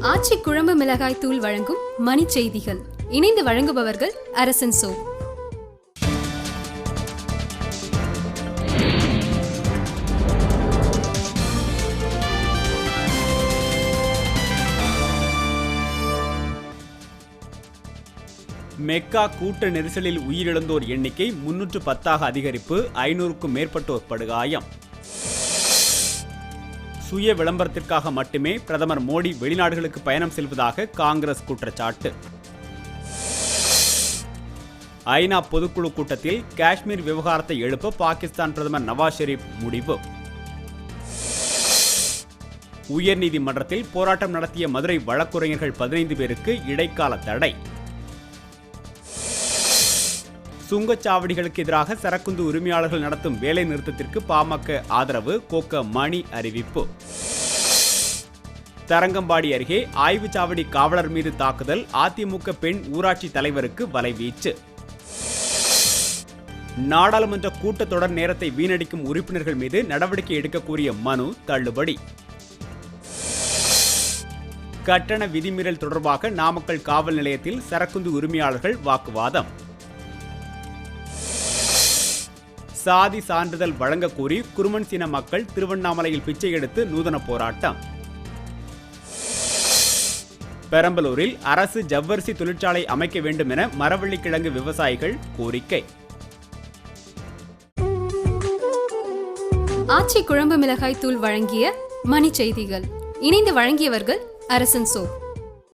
ஆச்சி குழம்பு மிளகாய் தூள் வழங்கும் மணி செய்திகள். இணைந்து வழங்குபவர்கள் அரசன் சோ. மெக்கா கூட்ட நெரிசலில் உயிரிழந்தோர் எண்ணிக்கை 310 அதிகரிப்பு, 500க்கும் மேற்பட்டோர் படுகாயம். சுய விளம்பரத்திற்காக மட்டுமே பிரதமர் மோடி வெளிநாடுகளுக்கு பயணம் செல்வதாக காங்கிரஸ் குற்றச்சாட்டு. ஐநா பொதுக்குழு கூட்டத்தில் காஷ்மீர் விவகாரத்தை எழுப்ப பாகிஸ்தான் பிரதமர் நவாஸ் ஷெரீப் முடிவு. உயர்நீதிமன்றத்தில் போராட்டம் நடத்திய மதுரை வழக்குரைஞர்கள் 15 பேருக்கு இடைக்கால தடை. சுங்கச்சாவடிகளுக்கு எதிராக சரக்குந்து உரிமையாளர்கள் நடத்தும் வேலை நிறுத்தத்திற்கு பாமக ஆதரவு, கோக்க மணி அறிவிப்பு. தரங்கம்பாடி அருகே ஆய்வுச்சாவடி காவலர் மீது தாக்குதல், அதிமுக பெண் ஊராட்சி தலைவருக்கு வலைவீச்சு. நாடாளுமன்ற கூட்டத்தொடர் நேரத்தை வீணடிக்கும் உறுப்பினர்கள் மீது நடவடிக்கை எடுக்க கூறிய மனு தள்ளுபடி. கட்டண விதிமீறல் தொடர்பாக நாமக்கல் காவல் நிலையத்தில் சரக்குந்து உரிமையாளர்கள் வாக்குவாதம். சாதி சான்றிதழ் வழங்க கோரி குருமன் சின மக்கள் திருவண்ணாமலையில் பிச்சை எடுத்து நூதன போராட்டம். பெரம்பலூரில் அரசு ஜவ்வரிசி தொழிற்சாலை அமைக்க வேண்டும் என மரவள்ளிக்கிழங்கு விவசாயிகள் கோரிக்கை. ஆச்சி குழம்பு மிளகாய் தூள் வழங்கிய மணி செய்திகள். இணைந்து வழங்கியவர்கள் அரசன் சோ.